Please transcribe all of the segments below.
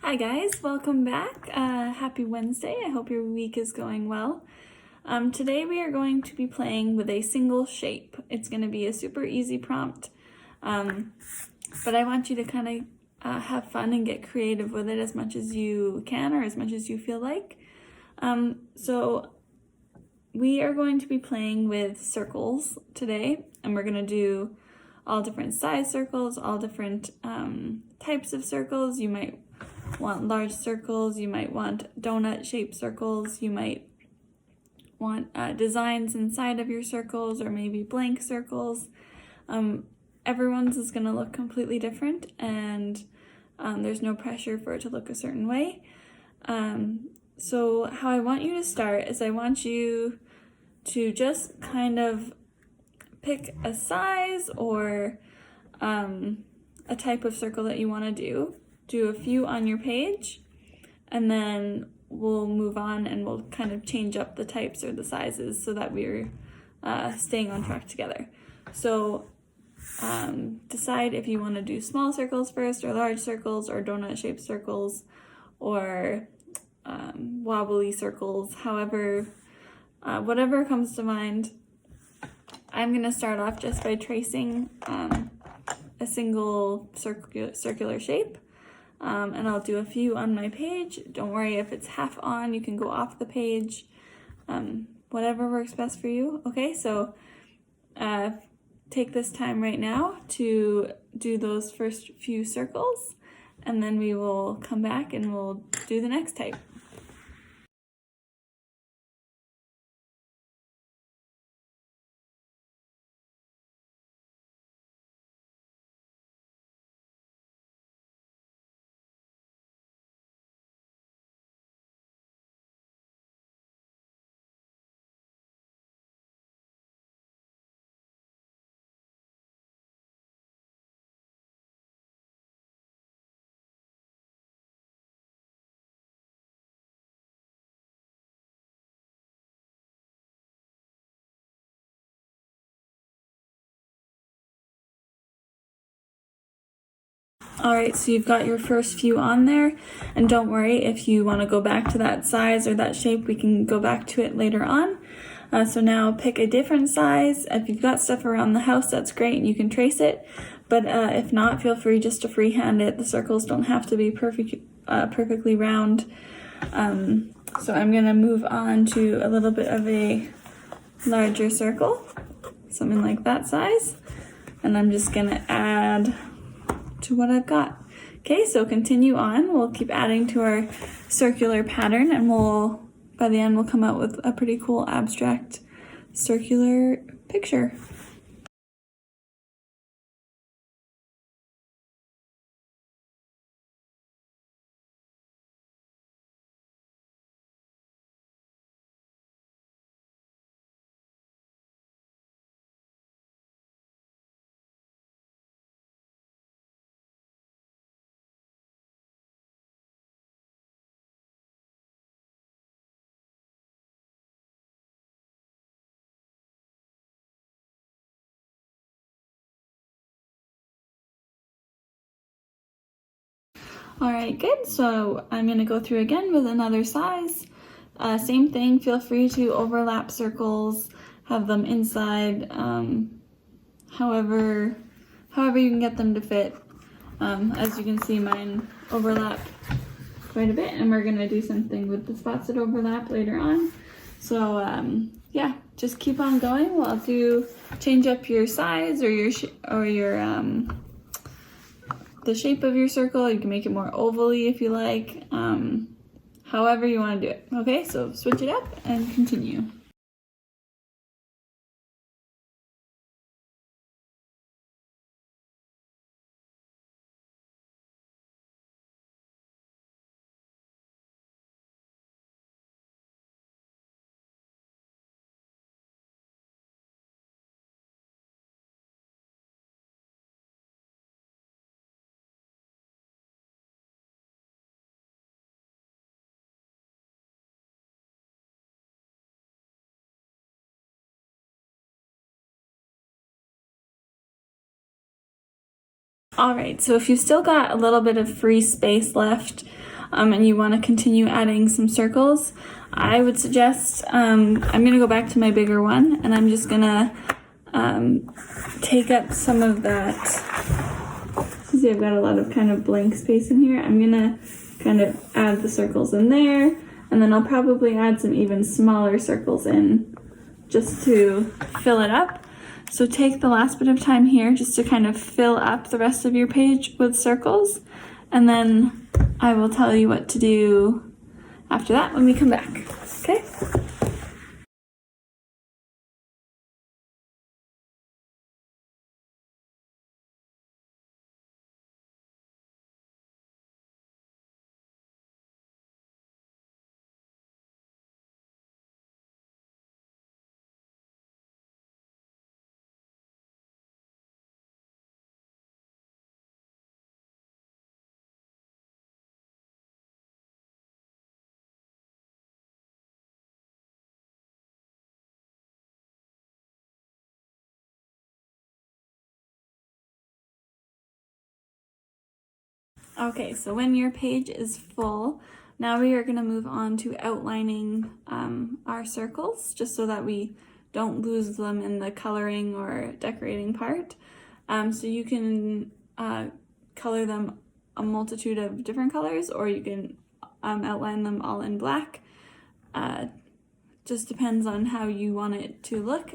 Hi guys, welcome back. Happy Wednesday. I hope your week is going well. Today we are going to be playing with a single shape. It's going to be a super easy prompt, but I want you to kind of have fun and get creative with it as much as you can or as much as you feel like. So we are going to be playing with circles today, and we're going to do all different size circles, all different types of circles. You might want large circles, you might want donut-shaped circles, you might want designs inside of your circles or maybe blank circles. Everyone's is going to look completely different, and there's no pressure for it to look a certain way. So how I want you to start is I want you to just kind of pick a size or a type of circle that you want to do a few on your page, and then we'll move on and we'll kind of change up the types or the sizes so that we're staying on track together. So decide if you want to do small circles first or large circles or donut-shaped circles or wobbly circles, however, whatever comes to mind. I'm going to start off just by tracing a single circular shape. And I'll do a few on my page. Don't worry if it's half on, you can go off the page. Whatever works best for you. Okay, so take this time right now to do those first few circles, and then we will come back and we'll do the next type. Alright, so you've got your first few on there, and don't worry if you want to go back to that size or that shape, we can go back to it later on. So now pick a different size. If you've got stuff around the house, that's great and you can trace it, but if not, feel free just to freehand it. The circles don't have to be perfectly round. So I'm going to move on to a little bit of a larger circle, something like that size, and I'm just going to add to what I've got. Okay, so continue on. We'll keep adding to our circular pattern, and by the end we'll come out with a pretty cool abstract circular picture. Alright, good. So I'm going to go through again with another size. Same thing, feel free to overlap circles, have them inside, however you can get them to fit. As you can see, mine overlap quite a bit, and we're going to do something with the spots that overlap later on. So yeah, just keep on going while you change up your size or the shape of your circle. You can make it more ovally if you like, however you want to do it. Okay, so switch it up and continue. All right, so if you've still got a little bit of free space left and you want to continue adding some circles, I would suggest, I'm going to go back to my bigger one, and I'm just going to take up some of that. See, I've got a lot of kind of blank space in here. I'm going to kind of add the circles in there, and then I'll probably add some even smaller circles in just to fill it up. So take the last bit of time here just to kind of fill up the rest of your page with circles, and then I will tell you what to do after that when we come back, okay? Okay, so when your page is full, now we are going to move on to outlining our circles, just so that we don't lose them in the coloring or decorating part. So you can color them a multitude of different colors, or you can outline them all in black. Just depends on how you want it to look.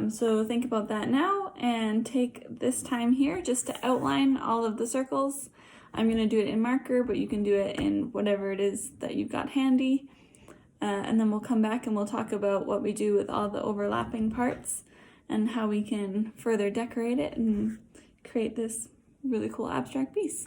So think about that now and take this time here just to outline all of the circles. I'm going to do it in marker, but you can do it in whatever it is that you've got handy. And then we'll come back and we'll talk about what we do with all the overlapping parts and how we can further decorate it and create this really cool abstract piece.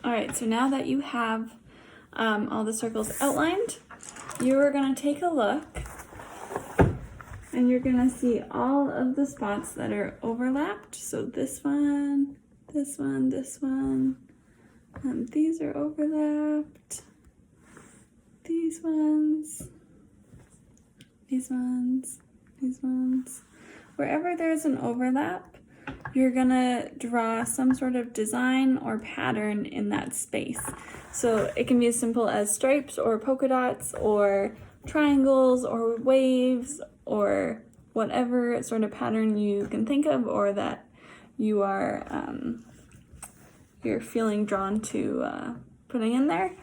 All right, so now that you have all the circles outlined, you are going to take a look and you're going to see all of the spots that are overlapped. So this one, this one, this one, these are overlapped, these ones, these ones, these ones. Wherever there's an overlap, you're gonna draw some sort of design or pattern in that space. So it can be as simple as stripes or polka dots or triangles or waves or whatever sort of pattern you can think of or that you are you're feeling drawn to putting in there.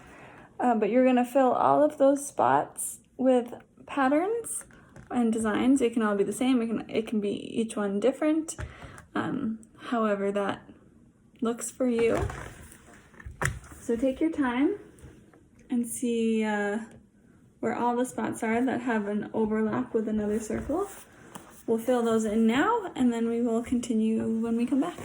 But you're gonna fill all of those spots with patterns and designs. It can all be the same. It can be each one different. However that looks for you. So take your time and see where all the spots are that have an overlap with another circle. We'll fill those in now and then we will continue when we come back.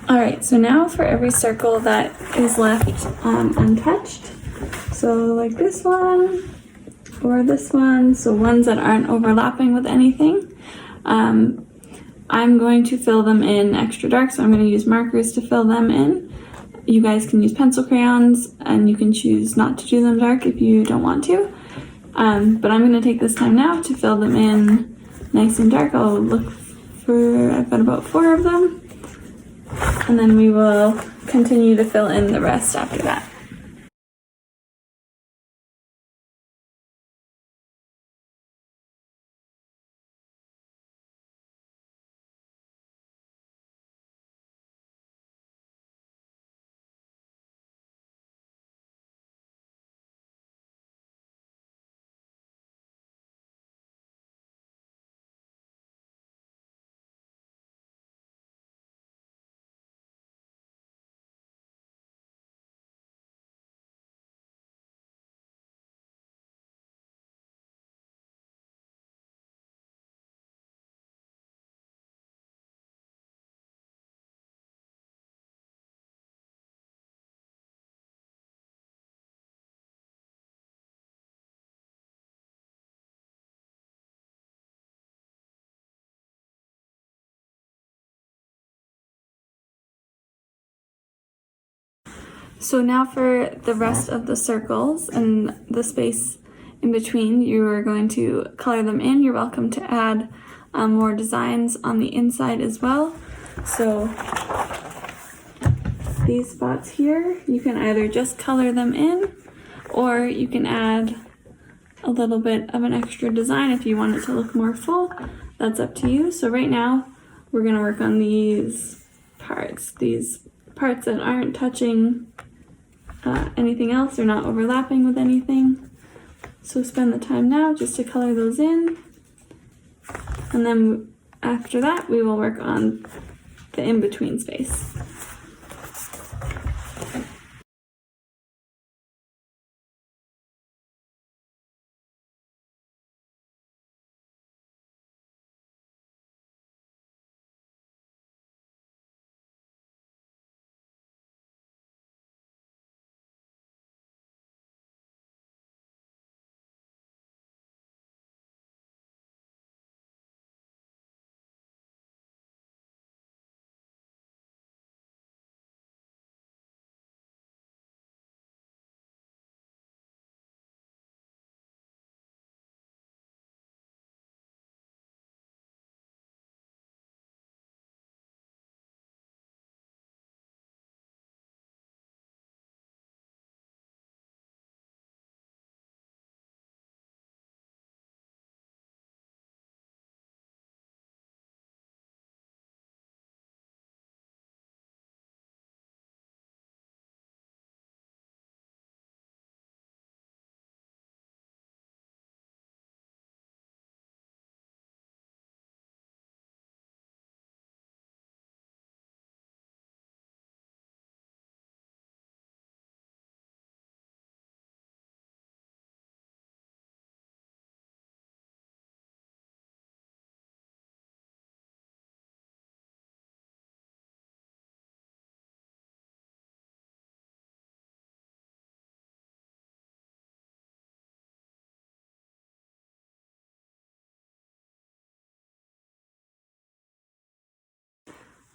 All right, so now for every circle that is left untouched, so like this one or this one, so ones that aren't overlapping with anything, I'm going to fill them in extra dark, so I'm going to use markers to fill them in. You guys can use pencil crayons, and you can choose not to do them dark if you don't want to. But I'm going to take this time now to fill them in nice and dark. I'll look for, I've got about 4 of them, and then we will continue to fill in the rest after that. So now for the rest of the circles and the space in between, you are going to color them in. You're welcome to add more designs on the inside as well. So these spots here, you can either just color them in, or you can add a little bit of an extra design if you want it to look more full. That's up to you. So right now we're going to work on these parts that aren't touching anything else, they're not overlapping with anything. So spend the time now just to color those in, and then after that we will work on the in-between space.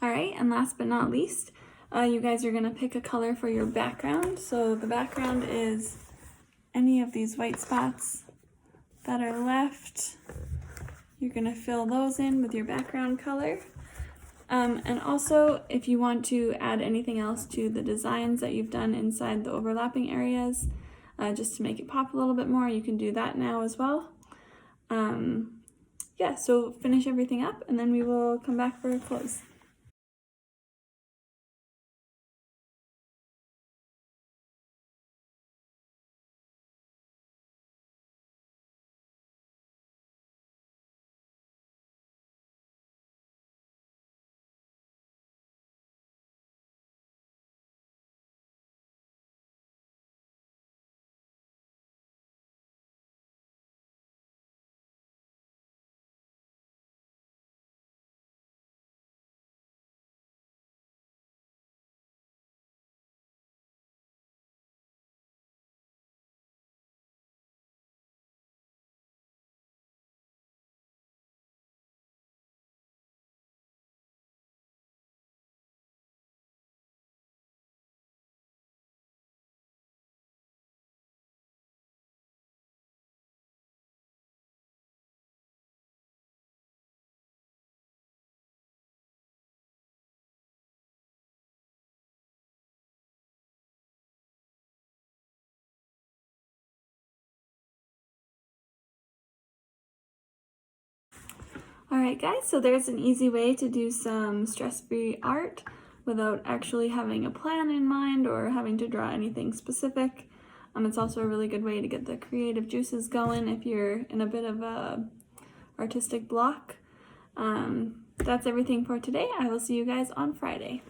All right, and last but not least, you guys are gonna pick a color for your background. So the background is any of these white spots that are left. You're gonna fill those in with your background color. And also, if you want to add anything else to the designs that you've done inside the overlapping areas, just to make it pop a little bit more, you can do that now as well. Yeah, so finish everything up and then we will come back for a close. Alright guys, so there's an easy way to do some stress-free art without actually having a plan in mind or having to draw anything specific. It's also a really good way to get the creative juices going if you're in a bit of a artistic block. That's everything for today. I will see you guys on Friday.